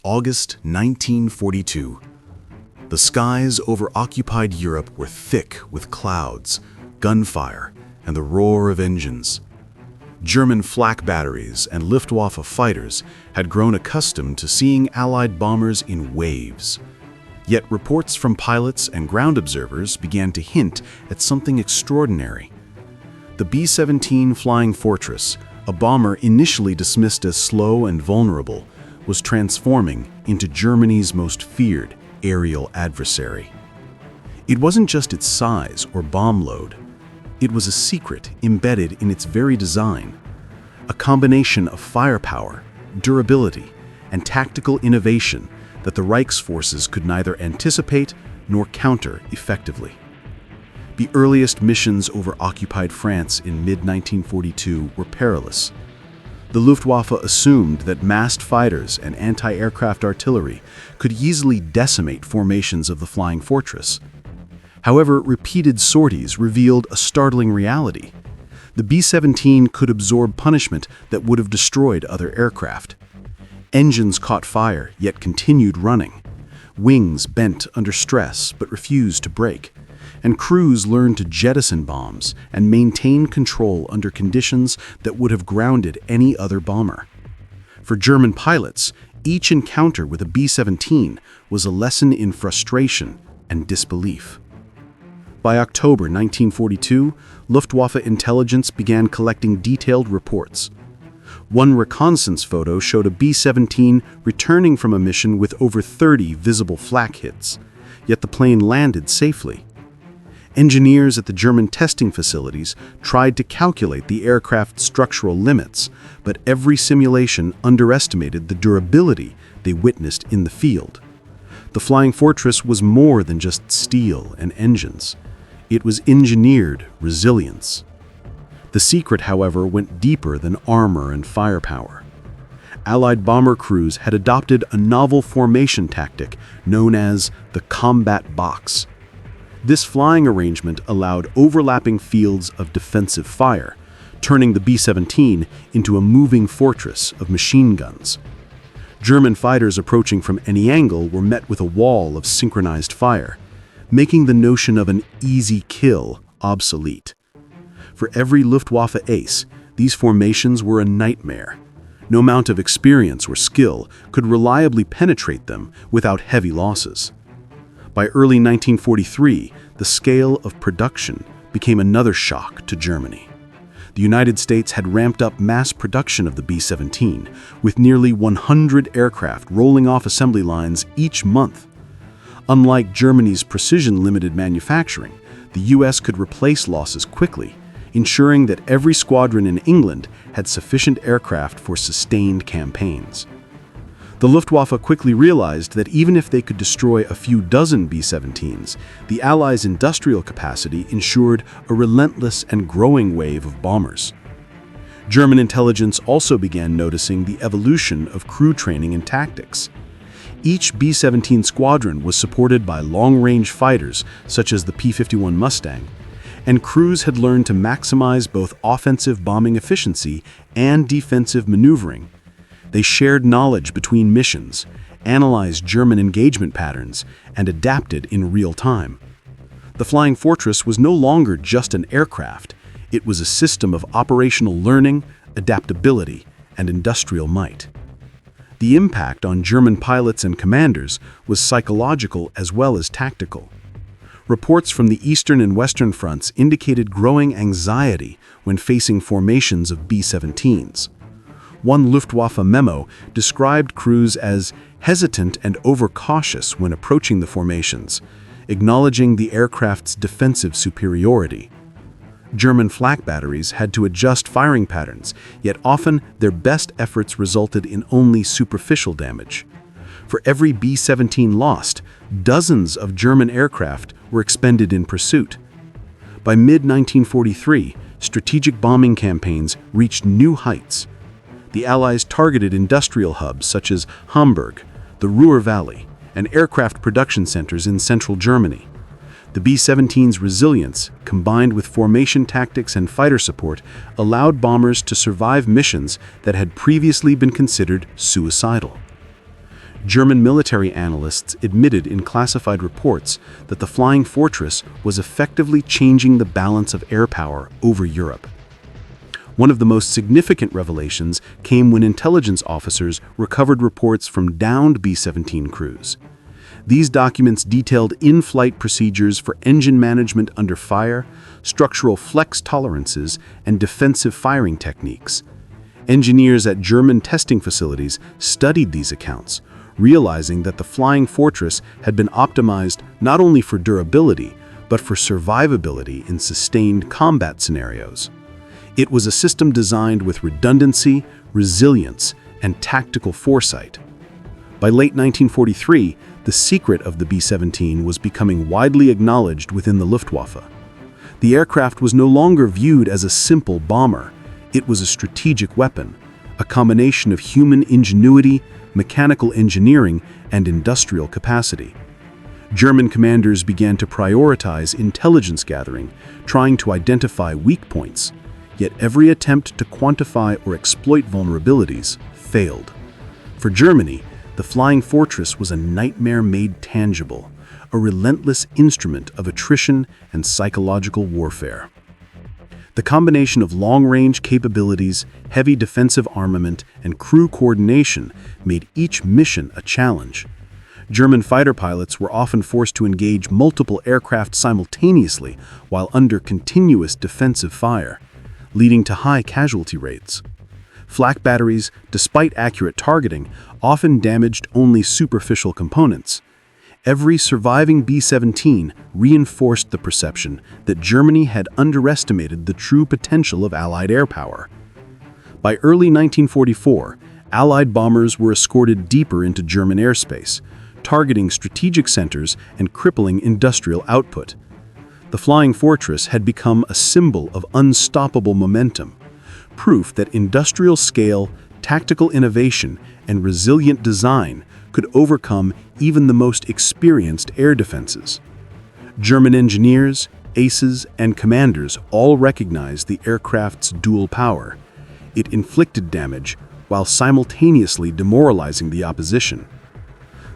August 1942. The skies over occupied Europe were thick with clouds, gunfire, and the roar of engines. German flak batteries and Luftwaffe fighters had grown accustomed to seeing Allied bombers in waves. Yet reports from pilots and ground observers began to hint at something extraordinary. The B-17 Flying Fortress, a bomber initially dismissed as slow and vulnerable, was transforming into Germany's most feared aerial adversary. It wasn't just its size or bomb load. It was a secret embedded in its very design, a combination of firepower, durability, and tactical innovation that the Reich's forces could neither anticipate nor counter effectively. The earliest missions over occupied France in mid-1942 were perilous. The Luftwaffe assumed that massed fighters and anti-aircraft artillery could easily decimate formations of the Flying Fortress. However, repeated sorties revealed a startling reality. The B-17 could absorb punishment that would have destroyed other aircraft. Engines caught fire, yet continued running. Wings bent under stress, but refused to break. And crews learned to jettison bombs and maintain control under conditions that would have grounded any other bomber. For German pilots, each encounter with a B-17 was a lesson in frustration and disbelief. By October 1942, Luftwaffe intelligence began collecting detailed reports. One reconnaissance photo showed a B-17 returning from a mission with over 30 visible flak hits, yet the plane landed safely. Engineers at the German testing facilities tried to calculate the aircraft's structural limits, but every simulation underestimated the durability they witnessed in the field. The Flying Fortress was more than just steel and engines. It was engineered resilience. The secret, however, went deeper than armor and firepower. Allied bomber crews had adopted a novel formation tactic known as the combat box. This flying arrangement allowed overlapping fields of defensive fire, turning the B-17 into a moving fortress of machine guns. German fighters approaching from any angle were met with a wall of synchronized fire, making the notion of an easy kill obsolete. For every Luftwaffe ace, these formations were a nightmare. No amount of experience or skill could reliably penetrate them without heavy losses. By early 1943, the scale of production became another shock to Germany. The United States had ramped up mass production of the B-17, with nearly 100 aircraft rolling off assembly lines each month. Unlike Germany's precision-limited manufacturing, the U.S. could replace losses quickly, ensuring that every squadron in England had sufficient aircraft for sustained campaigns. The Luftwaffe quickly realized that even if they could destroy a few dozen B-17s, the Allies' industrial capacity ensured a relentless and growing wave of bombers. German intelligence also began noticing the evolution of crew training and tactics. Each B-17 squadron was supported by long-range fighters such as the P-51 Mustang, and crews had learned to maximize both offensive bombing efficiency and defensive maneuvering. They shared knowledge between missions, analyzed German engagement patterns, and adapted in real time. The Flying Fortress was no longer just an aircraft. It was a system of operational learning, adaptability, and industrial might. The impact on German pilots and commanders was psychological as well as tactical. Reports from the Eastern and Western fronts indicated growing anxiety when facing formations of B-17s. One Luftwaffe memo described crews as hesitant and overcautious when approaching the formations, acknowledging the aircraft's defensive superiority. German flak batteries had to adjust firing patterns, yet often their best efforts resulted in only superficial damage. For every B-17 lost, dozens of German aircraft were expended in pursuit. By mid-1943, strategic bombing campaigns reached new heights. The Allies targeted industrial hubs such as Hamburg, the Ruhr Valley, and aircraft production centers in central Germany. The B-17's resilience, combined with formation tactics and fighter support, allowed bombers to survive missions that had previously been considered suicidal. German military analysts admitted in classified reports that the Flying Fortress was effectively changing the balance of air power over Europe. One of the most significant revelations came when intelligence officers recovered reports from downed B-17 crews. These documents detailed in-flight procedures for engine management under fire, structural flex tolerances, and defensive firing techniques. Engineers at German testing facilities studied these accounts, realizing that the Flying Fortress had been optimized not only for durability, but for survivability in sustained combat scenarios. It was a system designed with redundancy, resilience, and tactical foresight. By late 1943, the secret of the B-17 was becoming widely acknowledged within the Luftwaffe. The aircraft was no longer viewed as a simple bomber. It was a strategic weapon, a combination of human ingenuity, mechanical engineering, and industrial capacity. German commanders began to prioritize intelligence gathering, trying to identify weak points. Yet every attempt to quantify or exploit vulnerabilities failed. For Germany, the Flying Fortress was a nightmare made tangible, a relentless instrument of attrition and psychological warfare. The combination of long-range capabilities, heavy defensive armament, and crew coordination made each mission a challenge. German fighter pilots were often forced to engage multiple aircraft simultaneously while under continuous defensive fire, leading to high casualty rates. Flak batteries, despite accurate targeting, often damaged only superficial components. Every surviving B-17 reinforced the perception that Germany had underestimated the true potential of Allied air power. By early 1944, Allied bombers were escorted deeper into German airspace, targeting strategic centers and crippling industrial output. The Flying Fortress had become a symbol of unstoppable momentum, proof that industrial scale, tactical innovation, and resilient design could overcome even the most experienced air defenses. German engineers, aces, and commanders all recognized the aircraft's dual power. It inflicted damage while simultaneously demoralizing the opposition.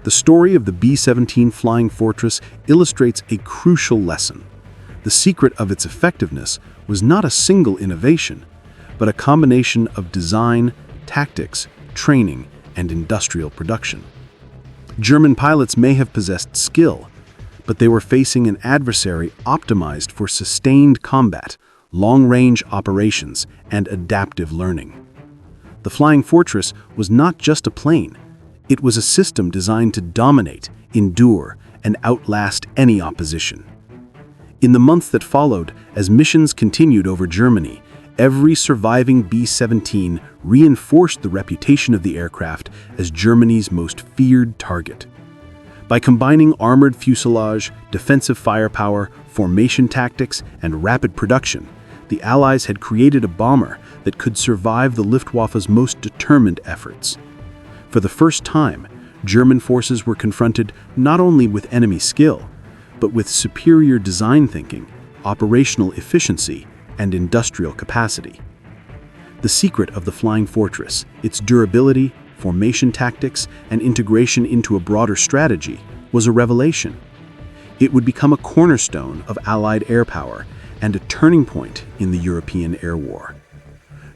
The story of the B-17 Flying Fortress illustrates a crucial lesson. The secret of its effectiveness was not a single innovation, but a combination of design, tactics, training, and industrial production. German pilots may have possessed skill, but they were facing an adversary optimized for sustained combat, long-range operations, and adaptive learning. The Flying Fortress was not just a plane. It was a system designed to dominate, endure, and outlast any opposition. In the months that followed, as missions continued over Germany, every surviving B-17 reinforced the reputation of the aircraft as Germany's most feared target. By combining armored fuselage, defensive firepower, formation tactics, and rapid production, the Allies had created a bomber that could survive the Luftwaffe's most determined efforts. For the first time, German forces were confronted not only with enemy skill, but with superior design thinking, operational efficiency, and industrial capacity. The secret of the Flying Fortress, its durability, formation tactics, and integration into a broader strategy, was a revelation. It would become a cornerstone of Allied air power and a turning point in the European air war.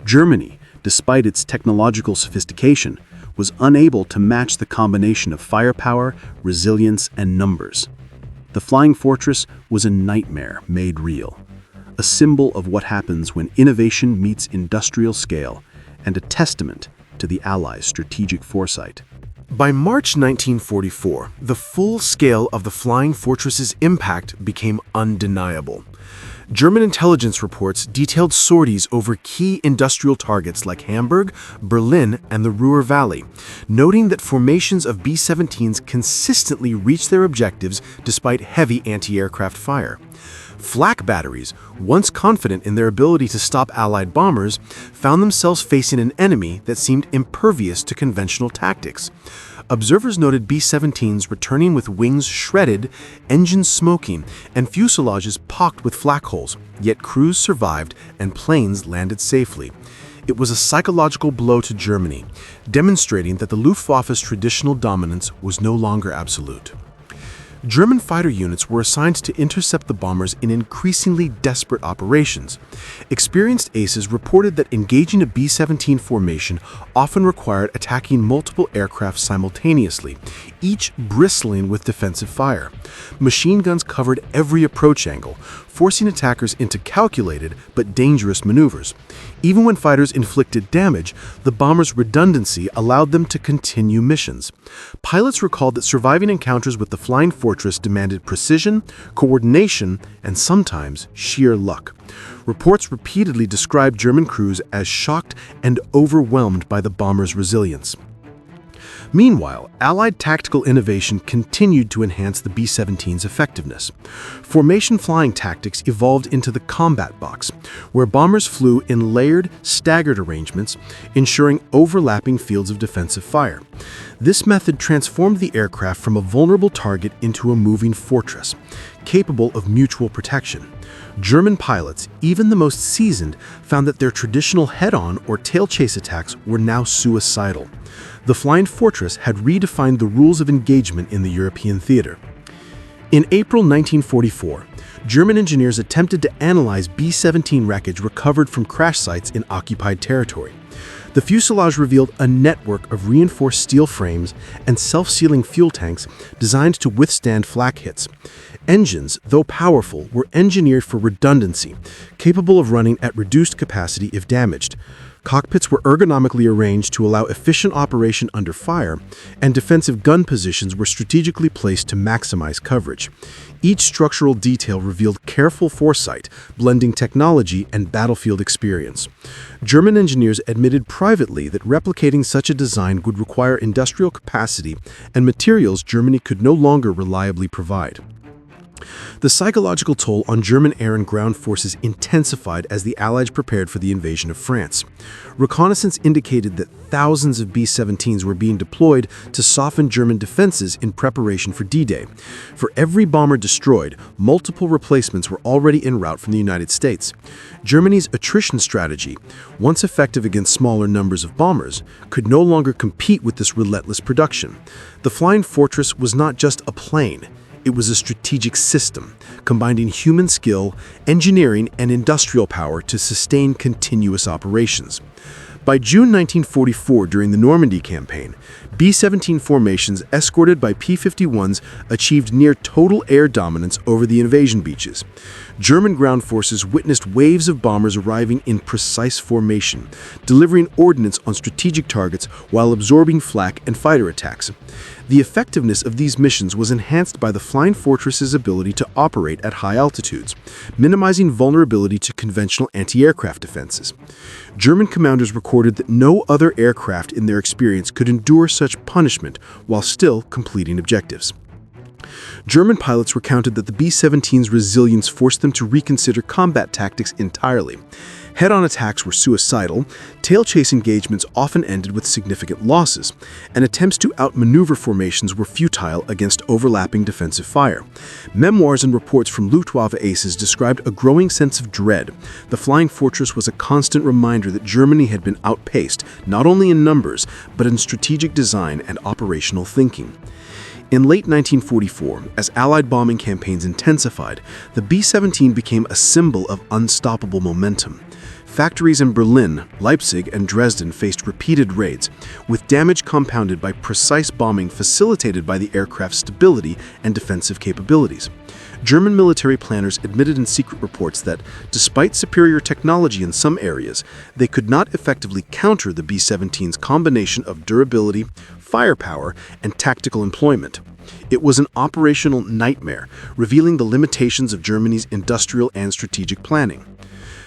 Germany, despite its technological sophistication, was unable to match the combination of firepower, resilience, and numbers. The Flying Fortress was a nightmare made real, a symbol of what happens when innovation meets industrial scale, and a testament to the Allies' strategic foresight. By March 1944, the full scale of the Flying Fortress's impact became undeniable. German intelligence reports detailed sorties over key industrial targets like Hamburg, Berlin, and the Ruhr Valley, noting that formations of B-17s consistently reached their objectives despite heavy anti-aircraft fire. Flak batteries, once confident in their ability to stop Allied bombers, found themselves facing an enemy that seemed impervious to conventional tactics. Observers noted B-17s returning with wings shredded, engines smoking, and fuselages pocked with flak holes, yet crews survived and planes landed safely. It was a psychological blow to Germany, demonstrating that the Luftwaffe's traditional dominance was no longer absolute. German fighter units were assigned to intercept the bombers in increasingly desperate operations. Experienced aces reported that engaging a B-17 formation often required attacking multiple aircraft simultaneously, each bristling with defensive fire. Machine guns covered every approach angle, forcing attackers into calculated but dangerous maneuvers. Even when fighters inflicted damage, the bombers' redundancy allowed them to continue missions. Pilots recalled that surviving encounters with the Flying Fortress demanded precision, coordination, and sometimes sheer luck. Reports repeatedly described German crews as shocked and overwhelmed by the bomber's resilience. Meanwhile, Allied tactical innovation continued to enhance the B-17's effectiveness. Formation flying tactics evolved into the combat box, where bombers flew in layered, staggered arrangements, ensuring overlapping fields of defensive fire. This method transformed the aircraft from a vulnerable target into a moving fortress, capable of mutual protection. German pilots, even the most seasoned, found that their traditional head-on or tail-chase attacks were now suicidal. The Flying Fortress had redefined the rules of engagement in the European theater. In April 1944, German engineers attempted to analyze B-17 wreckage recovered from crash sites in occupied territory. The fuselage revealed a network of reinforced steel frames and self-sealing fuel tanks designed to withstand flak hits. Engines, though powerful, were engineered for redundancy, capable of running at reduced capacity if damaged. Cockpits were ergonomically arranged to allow efficient operation under fire, and defensive gun positions were strategically placed to maximize coverage. Each structural detail revealed careful foresight, blending technology and battlefield experience. German engineers admitted privately that replicating such a design would require industrial capacity and materials Germany could no longer reliably provide. The psychological toll on German air and ground forces intensified as the Allies prepared for the invasion of France. Reconnaissance indicated that thousands of B-17s were being deployed to soften German defenses in preparation for D-Day. For every bomber destroyed, multiple replacements were already en route from the United States. Germany's attrition strategy, once effective against smaller numbers of bombers, could no longer compete with this relentless production. The Flying Fortress was not just a plane. It was a strategic system, combining human skill, engineering, and industrial power to sustain continuous operations. By June 1944, during the Normandy campaign, B-17 formations escorted by P-51s achieved near total air dominance over the invasion beaches. German ground forces witnessed waves of bombers arriving in precise formation, delivering ordnance on strategic targets while absorbing flak and fighter attacks. The effectiveness of these missions was enhanced by the Flying Fortress's ability to operate at high altitudes, minimizing vulnerability to conventional anti-aircraft defenses. German commanders recorded that no other aircraft in their experience could endure such punishment while still completing objectives. German pilots recounted that the B-17's resilience forced them to reconsider combat tactics entirely. Head-on attacks were suicidal, tail-chase engagements often ended with significant losses, and attempts to outmaneuver formations were futile against overlapping defensive fire. Memoirs and reports from Luftwaffe aces described a growing sense of dread. The Flying Fortress was a constant reminder that Germany had been outpaced, not only in numbers, but in strategic design and operational thinking. In late 1944, as Allied bombing campaigns intensified, the B-17 became a symbol of unstoppable momentum. Factories in Berlin, Leipzig, and Dresden faced repeated raids, with damage compounded by precise bombing facilitated by the aircraft's stability and defensive capabilities. German military planners admitted in secret reports that, despite superior technology in some areas, they could not effectively counter the B-17's combination of durability, firepower, and tactical employment. It was an operational nightmare, revealing the limitations of Germany's industrial and strategic planning.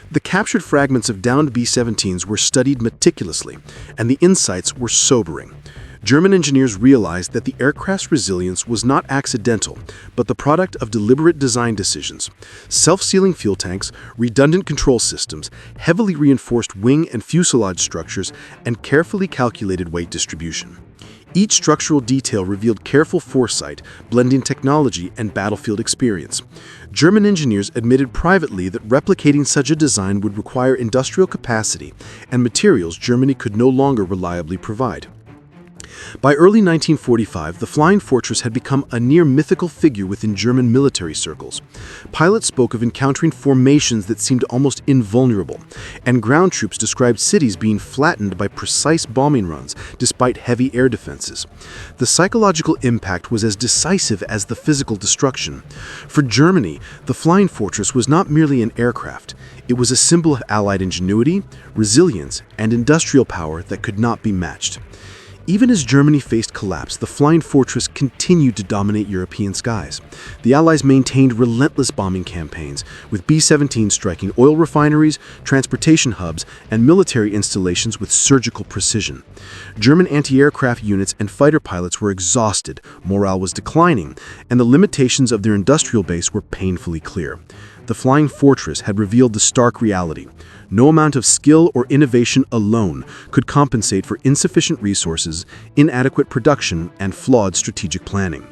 The captured fragments of downed B-17s were studied meticulously, and the insights were sobering. German engineers realized that the aircraft's resilience was not accidental, but the product of deliberate design decisions. Self-sealing fuel tanks, redundant control systems, heavily reinforced wing and fuselage structures, and carefully calculated weight distribution. Each structural detail revealed careful foresight, blending technology and battlefield experience. German engineers admitted privately that replicating such a design would require industrial capacity and materials Germany could no longer reliably provide. By early 1945, the Flying Fortress had become a near mythical figure within German military circles. Pilots spoke of encountering formations that seemed almost invulnerable, and ground troops described cities being flattened by precise bombing runs despite heavy air defenses. The psychological impact was as decisive as the physical destruction. For Germany, the Flying Fortress was not merely an aircraft. It was a symbol of Allied ingenuity, resilience, and industrial power that could not be matched. Even as Germany faced collapse, the Flying Fortress continued to dominate European skies. The Allies maintained relentless bombing campaigns, with B-17 striking oil refineries, transportation hubs, and military installations with surgical precision. German anti-aircraft units and fighter pilots were exhausted, morale was declining, and the limitations of their industrial base were painfully clear. The Flying Fortress had revealed the stark reality. No amount of skill or innovation alone could compensate for insufficient resources, inadequate production, and flawed strategic planning.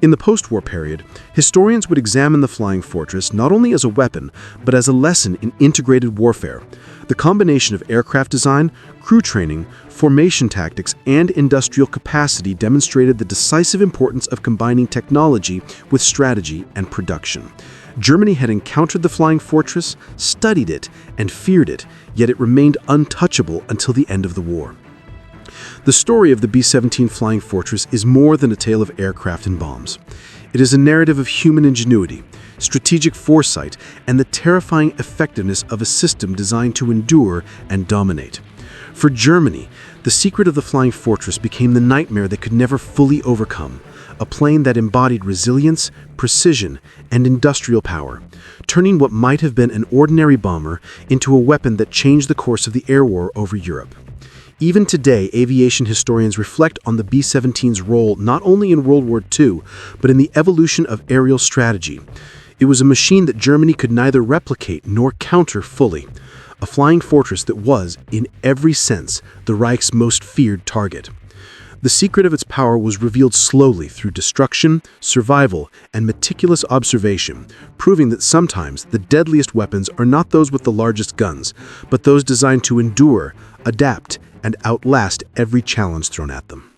In the post-war period, historians would examine the Flying Fortress not only as a weapon, but as a lesson in integrated warfare. The combination of aircraft design, crew training, formation tactics, and industrial capacity demonstrated the decisive importance of combining technology with strategy and production. Germany had encountered the Flying Fortress, studied it, and feared it, yet it remained untouchable until the end of the war. The story of the B-17 Flying Fortress is more than a tale of aircraft and bombs. It is a narrative of human ingenuity, strategic foresight, and the terrifying effectiveness of a system designed to endure and dominate. For Germany, the secret of the Flying Fortress became the nightmare they could never fully overcome, a plane that embodied resilience, precision, and industrial power, turning what might have been an ordinary bomber into a weapon that changed the course of the air war over Europe. Even today, aviation historians reflect on the B-17's role not only in World War II, but in the evolution of aerial strategy. It was a machine that Germany could neither replicate nor counter fully, a flying fortress that was, in every sense, the Reich's most feared target. The secret of its power was revealed slowly through destruction, survival, and meticulous observation, proving that sometimes the deadliest weapons are not those with the largest guns, but those designed to endure, adapt, and outlast every challenge thrown at them.